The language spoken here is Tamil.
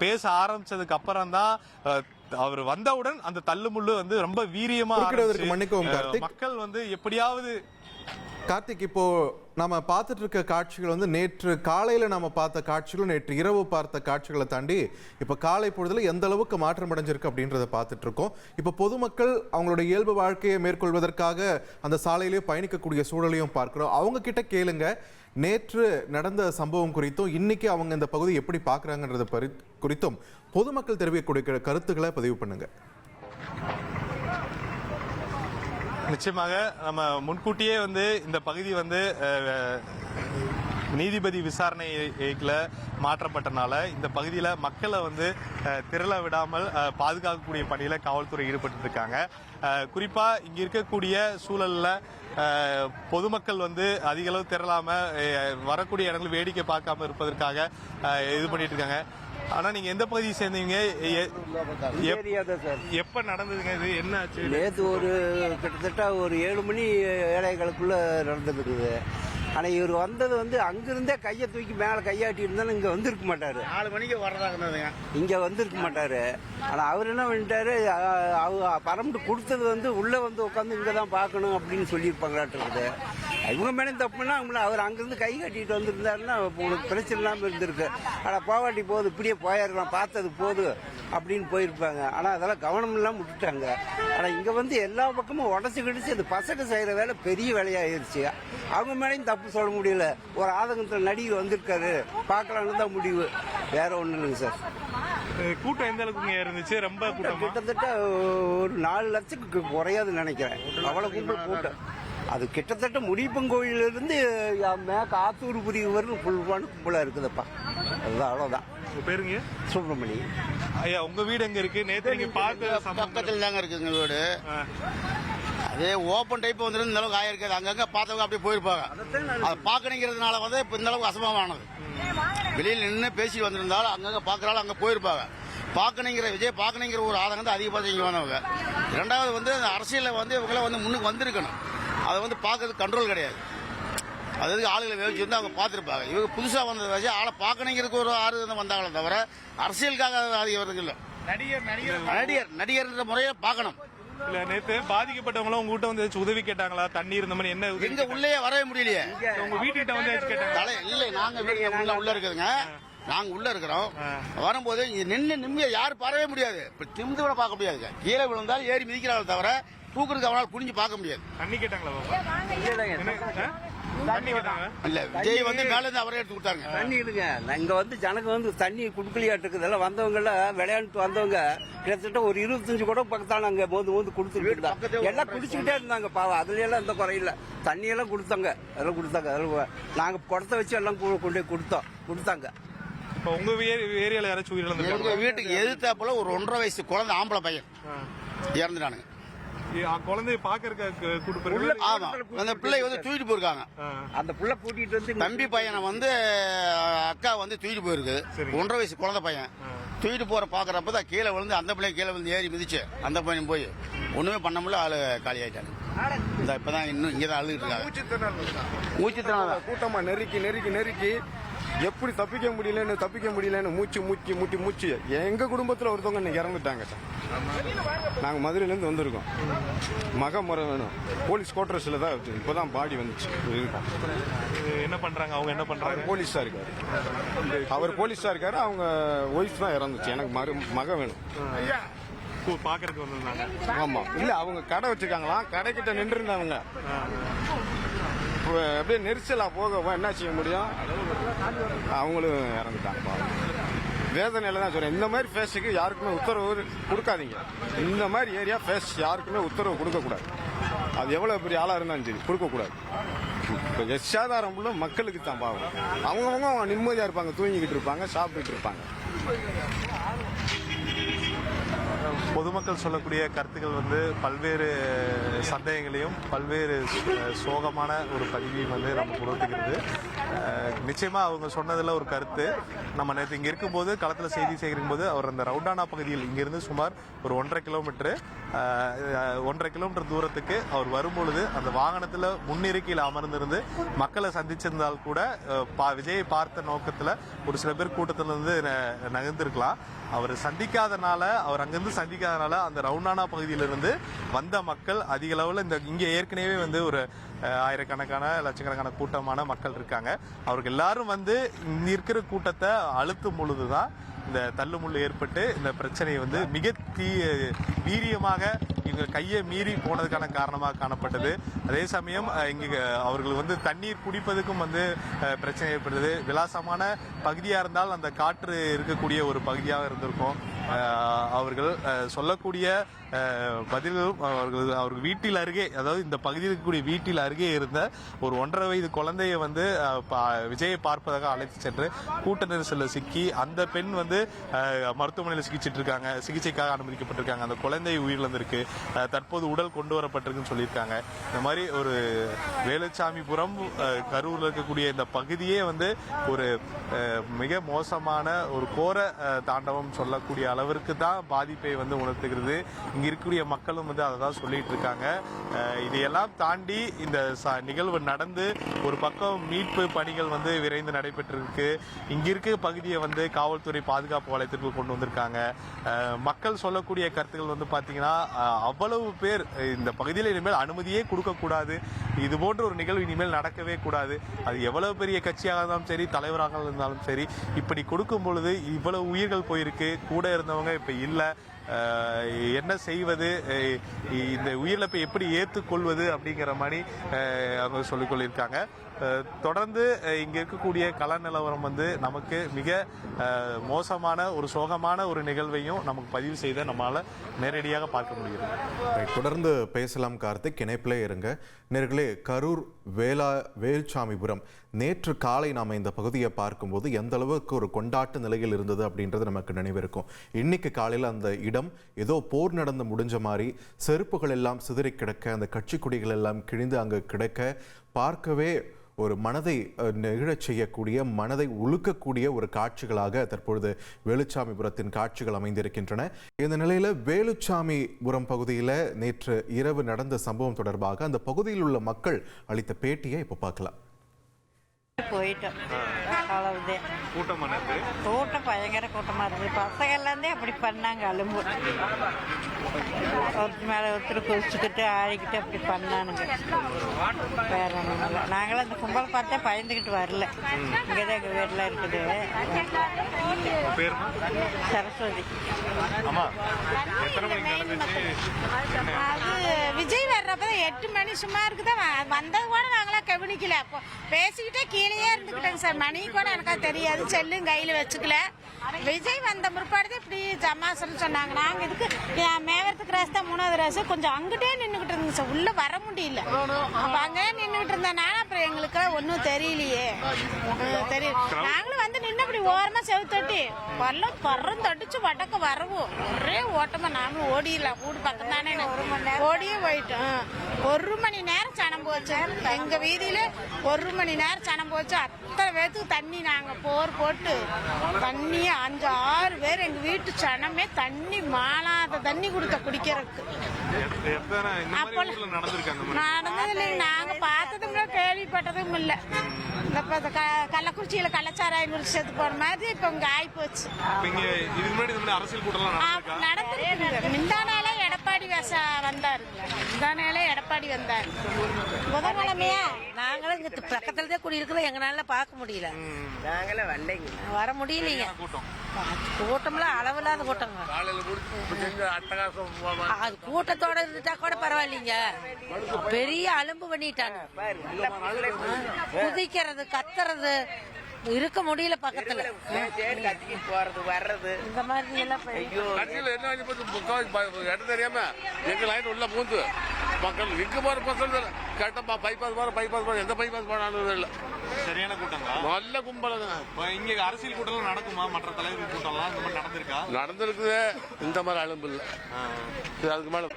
பேச ஆரம்பிச்சதுக்கு அப்புறம் தான் அவர் வந்தவுடன் அந்த தள்ளுமுள்ளு வந்து ரொம்ப வீரியமா மன்னிக்கவும் மக்கள் வந்து எப்படியாவது. கார்த்திக், இப்போ நம்ம பார்த்துட்டு இருக்க காட்சிகள் வந்து நேற்று காலையில நம்ம பார்த்த காட்சிகளும் நேற்று இரவு பார்த்த காட்சிகளை தாண்டி இப்ப காலை பொழுதுல எந்த அளவுக்கு மாற்றம் அடைஞ்சிருக்கு அப்படின்றத பார்த்துட்டு இருக்கோம். இப்ப பொதுமக்கள் அவங்களுடைய இயல்பு வாழ்க்கையை மேற்கொள்வதற்காக அந்த சாலையிலேயே பயணிக்கக்கூடிய சூழலையும் பார்க்கிறோம். அவங்க கிட்ட கேளுங்க, நேற்று நடந்த சம்பவம் குறித்தும் இன்னைக்கு அவங்க இந்த பகுதி எப்படி பார்க்குறாங்கன்றது குறித்தும் பொதுமக்கள் தெரிவிக்கக்கூடிய கருத்துக்களை பதிவு பண்ணுங்க. நிச்சயமாக நம்ம முன்கூட்டியே வந்து இந்த பகுதி வந்து நீதிபதி விசாரணைக்குள்ள மாற்றப்பட்டனால இந்த பகுதியில் மக்களை வந்து திரள விடாமல் பாதுகாக்கக்கூடிய பணியில் காவல்துறை ஈடுபட்டு இருக்காங்க. குறிப்பாக இங்கே இருக்கக்கூடிய சூழலில் பொதுமக்கள் வந்து அதிக அளவு திரளாம வரக்கூடிய இடங்கள் வேடிக்கை பார்க்காம இருப்பதற்காக இது பண்ணிட்டு இருக்காங்க. ஆனா நீங்க எந்த பகுதியை சேர்ந்தீங்க? எப்ப நடந்ததுங்க இது? என்ன ஆச்சு? நேற்று ஒரு கிட்டத்தட்ட ஒரு 7 மணி ஏழைகளுக்குள்ள நடந்துருக்குது. ஆனா இவர் வந்தது வந்து அங்கிருந்தே கையை தூக்கி மேல கையாட்டி இருந்தாலும் இங்க வந்திருக்க மாட்டாரு. 4 மணிக்கு வரதாங்க இங்க வந்திருக்க மாட்டாரு. ஆனா அவர் என்ன பண்ணிட்டாரு, பரம்பிட்டு கொடுத்தது வந்து உள்ள வந்து உட்காந்து இங்கதான் பாக்கணும் அப்படின்னு சொல்லியிருப்பாங்களாட்டு இருக்குது. இவங்க மேலே தப்புன்னா அவர் அங்கிருந்து கை கட்டிட்டு வந்திருந்தாருன்னா உங்களுக்கு பிரச்சனை இல்லாம இருந்திருக்கு. ஆனா போவாட்டி போகுது, இப்படியே போயிருக்கலாம், பார்த்தது போது அப்படின்னு போயிருப்பாங்க. ஆனா அதெல்லாம் கவனம் இல்லாம விட்டுட்டாங்க. ஆனா இங்க வந்து எல்லா பக்கமும் உடச்சு கிடிச்சு அந்த பசங்க செய்யற வேலை பெரிய வேலையாயிருச்சு. அவங்க மேலேயும் தப்பு சொல்ல முடியல. ஒரு ஆதங்கத்தில் நடிகர் வந்திருக்காரு, பார்க்கலான்னு தான் முடிவு, வேற ஒண்ணு இல்லைங்க சார். கூட்டம் எந்த அளவுக்கு இருந்துச்சு? ரொம்ப கூட்டம், கிட்டத்தட்ட ஒரு 4 லட்சத்துக்கு குறையாதுன்னு நினைக்கிறேன். அவ்வளவு கும்பல் கூட்டம். அது கிட்டத்தட்ட முடிப்பங்கோயில இருந்து ஆத்தூர் புரிவு வரைக்கும் ஃபுல்லான கும்பலா இருக்குதுப்பா. அதுதான், அவ்வளவுதான். பேருங்க? சுப்பிரமணி. ஐயா, உங்க வீடு எங்க இருக்கு? நேற்று நீங்க பார்த்த பக்கத்துல தாங்க இருக்குங்க வீடு. அதே ஓப்பன் டைப் வந்து இந்த அளவுக்கு ஆயிருக்காது. அங்கங்க பார்த்தவங்க அப்படியே போயிருப்பாங்க. அதை பார்க்கணுங்கிறதுனால வந்து இப்ப இந்த அளவுக்கு அசம்பவமானது. வெளியில் நின்று பேசி வந்திருந்தாலும் அங்கங்க பாக்குறாலும் அங்க போயிருப்பாங்க. விஜய் பார்க்கணுங்கிற ஒரு ஆதங்கம் தான் அதிகபட்சம் இங்க வந்தவங்க. இரண்டாவது வந்து அரசியல வந்து இவங்கள வந்து முன்னுக்கு வந்திருக்கணும். அதை வந்து பார்க்கறது கண்ட்ரோல் கிடையாது. அதாவது ஆளுகளை வேவிச்சு வந்து அவங்க பார்த்துருப்பாங்க. இவங்க புதுசா வந்ததை வச்சு ஆளை பார்க்கணுங்கிறதுக்கு ஒரு ஆறு வந்தாங்களே தவிர அரசியலுக்காக அதிகம் இல்லை. நடிகர்ன்ற முறையை பார்க்கணும். இல்ல, நேத்து பாதிக்கப்பட்டவங்களும் உங்க வீட்டை வந்து உதவி கேட்டாங்களா? தண்ணீர் இந்த மாதிரி என்ன? எங்க உள்ளே வரவே முடியலையே. உங்க வீட்டுக்கிட்ட வந்து கேட்டாங்க? இல்லை, நாங்க உள்ள இருக்குதுங்க. நாங்க உள்ள இருக்கிறோம். வரும்போது நின்று நிம்மதியா யாரும் பரவே முடியாது. நிமிந்து கூட பார்க்க முடியாது. கீழே விழுந்தாலும் ஏறி மிதிக்கிறாங்க தவிர தூக்குறதுக்கு அவனால் குனிஞ்சு பார்க்க முடியாது. தண்ணி கேட்டாங்களா? இல்ல, விஜய் வந்து மேல இருந்து அவரே எடுத்து கொடுத்தாங்க. தண்ணி இல்லைங்க. இங்க வந்து ஜனக்கு வந்து தண்ணி குடுக்கலையாட்டு இருக்குது. வந்தவங்க எல்லாம் விளையாண்டு வந்தவங்க கிட்டத்தட்ட ஒரு 25 கூட பக்கத்தான அங்க மோந்து கொடுத்துட்டு எல்லாம் குடிச்சுக்கிட்டே இருந்தாங்க. பாவம், அதுல எல்லாம் எந்த குறையில. தண்ணி எல்லாம் கொடுத்தாங்க. அதெல்லாம் கொடுத்தாங்க. அதெல்லாம் நாங்க குடத்தை வச்சு எல்லாம் கொண்டு கொடுத்தாங்க. இப்ப உங்க ஏரியால யாராச்சும் உயிரிழந்து? எங்க வீட்டுக்கு எதிர்த்தாப்புல ஒரு 1.5 வயசு குழந்தை ஆம்பளை பையன் இறந்துட்டானுங்க. குழந்தைய பாக்குறதுக்கு அந்த பிள்ளை வந்து தூக்கிட்டு போயிருக்காங்க. அந்த பிள்ளை கூட்டிட்டு வந்து தம்பி பையனை வந்து அக்கா வந்து தூக்கிட்டு போயிருக்கு. 1.5 வயசு குழந்தை பையன் தூக்கிட்டு போற பாக்குறப்பதான் கீழே விழுந்து அந்த பிள்ளை கீழே வந்து ஏறி மிதிச்சு அந்த பையன் போய் ஒண்ணுமே பண்ண முடியல. ஆளு காலி ஆயிட்டாங்க. இப்பதான் இன்னும் இங்கதான் அழுகிட்டு இருக்காங்க. மூச்சுத்திறனால கூட்டமா நெருக்கி எப்படி தப்பிக்க முடியலன்னு மூச்சு எங்க குடும்பத்துல ஒருத்தவங்க இன்னைக்கு இறந்துட்டாங்க. நாங்க மதுரையில இருந்து வந்திருக்கோம். முறை வேணும். போலீஸ் குவார்டர்ஸ்ல தான் இப்பதான் பாடி வந்துச்சு. என்ன பண்றாங்க அவங்க? என்ன பண்றாங்க? போலீஸா இருக்காரு. அவர் போலீஸா இருக்காரு. அவங்க ஒய்ஃப் தான் இறந்துச்சு. எனக்கு மக வேணும். பாக்குறதுக்கு வந்திருந்தாங்க. ஆமா, இல்ல அவங்க கடை வச்சிருக்காங்களாம். கடைக்கிட்ட நின்று இருந்தாங்க. அப்படியே நெரிசலா போக என்ன செய்ய முடியும்? அவங்களும் இறந்துட்டாங்க. வேதனையில தான் சொல்றேன். இந்த மாதிரி ஃபேஸுக்கு யாருக்குமே உத்தரவு கொடுக்காதீங்க. இந்த மாதிரி ஏரியா ஃபேஸ் யாருக்குமே உத்தரவு கொடுக்க கூடாது. அது எவ்வளவு பெரிய ஆளா இருந்தாலும் சரி கொடுக்க கூடாது. எச்சாதாரம் உள்ள மக்களுக்கு தான் பாவம். அவங்க நிம்மதியா இருப்பாங்க, தூங்கிக்கிட்டு இருப்பாங்க, சாப்பிட்டுட்டு இருப்பாங்க. பொதுமக்கள் சொல்லக்கூடிய கருத்துக்கள் வந்து பல்வேறு சந்தேகங்களையும் பல்வேறு சோகமான ஒரு பதிவையும் வந்து நம்ம உணர்த்துகிறது. நிச்சயமா அவங்க சொன்னதுல ஒரு கருத்து. நம்ம நேற்று இங்க இருக்கும்போது களத்துல செய்தி சேகரிக்கும் போது அவர் அந்த ரவுண்டானா பகுதியில் இங்கிருந்து சுமார் ஒரு 1.5 கிலோமீட்டர் தூரத்துக்கு அவர் வரும்பொழுது அந்த வாகனத்துல முன்னிருக்கையில் அமர்ந்திருந்து மக்களை சந்திச்சிருந்தால் கூட விஜயை பார்த்த நோக்கத்துல ஒரு சில பேர் கூட்டத்துல இருந்து நகர்ந்திருக்கலாம். அவர் அங்கிருந்து சந்திக்காதனால அந்த ரவுண்டானா பகுதியிலிருந்து வந்த மக்கள் அதிக அளவில் இங்க ஏற்கனவே வந்து ஒரு ஆயிரக்கணக்கான லட்சக்கணக்கான கூட்டமான மக்கள் இருக்காங்க. அவர்கள் எல்லாரும் வந்து இங்க இருக்கிற கூட்டத்தை அழுத்தும் பொழுதுதான் இந்த தள்ளுமுள்ளு ஏற்பட்டு இந்த பிரச்சனையை வந்து மிக வீரியமாக இவங்க கையை மீறி போனதுக்கான காரணமாக காணப்பட்டது. அதே சமயம் இங்க அவர்கள் வந்து தண்ணீர் குடிப்பதுக்கும் வந்து பிரச்சனை ஏற்படுது. விலாசமான பகுதியா இருந்தால் அந்த காற்று இருக்கக்கூடிய ஒரு பகுதியாக இருந்திருக்கும். அவர்கள் சொல்லக்கூடிய பதில்களும் அவர்கள் வீட்டில் அருகே, அதாவது இந்த பகுதியில் இருக்கக்கூடிய வீட்டில் அருகே இருந்த ஒரு 1.5 வயது குழந்தையை வந்து விஜயை பார்ப்பதாக அழைத்து சென்று கூட்ட நெரிசலில் சிக்கி அந்த பெண் வந்து மருத்துவமனையில் சிகிச்சைக்காக அனுமதிக்கப்பட்டிருக்காங்க. அந்த குழந்தை உயிரிழந்திருக்கு. தற்போது உடல் கொண்டு வரப்பட்டிருக்குன்னு சொல்லியிருக்காங்க. இந்த மாதிரி ஒரு வேலுச்சாமிபுரம் கரூர்ல இருக்கக்கூடிய இந்த பகுதியே வந்து ஒரு மிக மோசமான ஒரு கோர தாண்டவம் சொல்லக்கூடிய அளவிற்கு தான் பாதிப்பை வந்து உணர்த்துகிறது. இங்க இருக்கக்கூடிய மக்களும் வந்து அதை தான் சொல்லிட்டு இருக்காங்க. இதையெல்லாம் தாண்டி இந்த நிகழ்வு நடந்து ஒரு பக்கம் மீட்பு பணிகள் வந்து விரைந்து நடைபெற்றிருக்கு. இங்க இருக்க பகுதியை வந்து காவல்துறை பாதுகாப்பு வளையத்திற்குள் கொண்டு வந்திருக்காங்க. மக்கள் சொல்லக்கூடிய கருத்துக்கள் வந்து பாத்தீங்கன்னா அவ்வளவு பேர் இந்த பகுதியில் இனிமேல் அனுமதியே கொடுக்க கூடாது, இது போன்ற ஒரு நிகழ்வு இனிமேல் நடக்கவே கூடாது. அது எவ்வளவு பெரிய கட்சியாக இருந்தாலும் சரி, தலைவராக இருந்தாலும் சரி, இப்படி கொடுக்கும் பொழுது இவ்வளவு உயிர்கள் போயிருக்கு, கூட இருந்தவங்க இப்ப இல்ல, என்ன செய்வது, இந்த உயிரிழப்பை எப்படி ஏற்றுக்கொள்வது அப்படிங்கிற மாதிரி அவங்க சொல்லிக் கொள்ளியிருக்காங்க. தொடர்ந்து இங்க இருக்கக்கூடிய கள நிலவரம் வந்து நமக்கு மிக மோசமான ஒரு சோகமான ஒரு நிகழ்வையும் நமக்கு பதிவு செய்த நம்மளால நேரடியாக பார்க்க முடிகிறது. தொடர்ந்து பேசலாம் கார்த்திக், இணைப்பிலே இருங்க. நேர்களே, கரூர் வேலுச்சாமிபுரம் நேற்று காலை நாம இந்த பகுதியை பார்க்கும்போது எந்த அளவுக்கு ஒரு கொண்டாட்ட நிலையில் இருந்தது அப்படின்றது நமக்கு நினைவிருக்கும். இன்னைக்கு காலையில் அந்த இடம் ஏதோ போர் நடந்து முடிஞ்ச மாதிரி செருப்புகள் எல்லாம் சிதறி கிடக்க, அந்த கட்சி கொடிகள் எல்லாம் கிழிந்து அங்கு கிடக்க பார்க்கவே ஒரு மனதை நெகிழச் செய்யக்கூடிய, மனதை உலுக்கக்கூடிய ஒரு காட்சிகளாக தற்பொழுது வேலுச்சாமிபுரத்தின் காட்சிகள் அமைந்திருக்கின்றன. இந்த நிலையில வேலுச்சாமிபுரம் பகுதியில் நேற்று இரவு நடந்த சம்பவம் தொடர்பாக அந்த பகுதியில் உள்ள மக்கள் அளித்த பேட்டியை இப்போ பார்க்கலாம். போயிட்டோம், அவ்வளவுதான். கூட்டம் பயங்கர கூட்டமா இருந்தது. பசங்கள்லேருந்தே அப்படி பண்ணாங்க, அலும்பு ஒருத்தர் மேலே ஒருத்தர் குதிச்சுக்கிட்டு ஆடிக்கிட்டு அப்படி பண்ணானுங்க. வேற ஒன்றும் இல்லை. நாங்களும் அந்த கும்பல் பார்த்தா பயந்துக்கிட்டு வரல. இங்கேதான் எங்கள் வீட்டில் இருக்குது. சரஸ்வதி. அது விஜய் வர்றப்பதான் 8 மணி சும்மா இருக்குதான் வந்தது கூட நாங்களாம் கவனிக்கல. அப்போ பேசிக்கிட்டே கீழே இருந்துக்கிட்டேங்க சார். மணி கூட எனக்கு தெரியாது, செல்லும் கையில் வச்சுக்கல. விஜய் வந்த முற்பாடு இப்படி ஜமாசன்னு சொன்னாங்க. நாங்கள் இதுக்கு மேவரத்துக்கு ராசி தான் 3வது ராசி, கொஞ்சம் அங்கிட்டே நின்றுக்கிட்டு இருந்துங்க சார். உள்ள வர முடியல. அப்போ அங்கே நின்றுக்கிட்டு இருந்தேன்னா அப்புறம் எங்களுக்கு ஒன்றும் தெரியலையே. தெரியும், நாங்களும் வந்து நின்று அப்படி ஓரமாக செவுத்தொட்டி பல்லம் பறந்தடிச்சு வடக்க வரவும் ஒரே ஓட்டமாக நாமளும் ஓடிடலாம். வீடு பக்கம் தானே, ஓடியே போயிட்டோம். 1 மணி நேரம் சனம் போச்சு எங்கள் வீதியில். 1 மணி நேரம் சனம் போச்சு. அத்தனை பேர்த்துக்கு தண்ணி நாங்கள் போட்டு தண்ணியை 5-6 பேர் எங்கள் வீட்டு சனமே தண்ணி மாளாத தண்ணி கொடுத்த குடிக்கிறதுக்கு. நடந்தது இல்லைங்க, நாங்கள் பார்த்ததும் இல்லை, கேள்விப்பட்டதும் இல்லை. இந்த கள்ளக்குறிச்சியில் கள்ளச்சாராயம் குடிச்சு செத்து போன மாதிரி இப்போ இங்கே ஆகிப்போச்சு. நடந்துருக்கு. முந்தானாலே எடப்பாடி வந்தார். புதன்கிழமையா நாங்களும் இங்க பக்கத்துல தான் குடியிருக்கிறோம். எங்களால பார்க்க முடியல, வர முடியலைங்க. கூட்டம்லாம் அளவில்லாத கூட்டங்க. அது கூட்டத்தோட இருந்துட்டா கூட பரவாயில்லைங்க. பெரிய அலும்பு பண்ணிட்டாங்க. குதிக்கிறது, கத்துறது, இருக்க முடியல பக்கத்துல. போறது வர்றது இந்த மாதிரி எல்லாம் இடம் தெரியாம எங்க லைன் உள்ள பூந்து மக்கள் இங்க போற மக்கள் கேட்டப்பா பைபாஸ் போற எந்த பைபாஸ் போனாலும் இல்ல. சரியான கூட்டங்களா? நல்ல கும்பல். இங்க அரசியல் கூட்டம் நடக்குமா? மற்ற தலைவர் கூட்டம்லாம் இந்த மாதிரி நடந்திருக்கா? நடந்திருக்குது. இந்த மாதிரி அலும்பு இல்ல. அதுக்கு மேல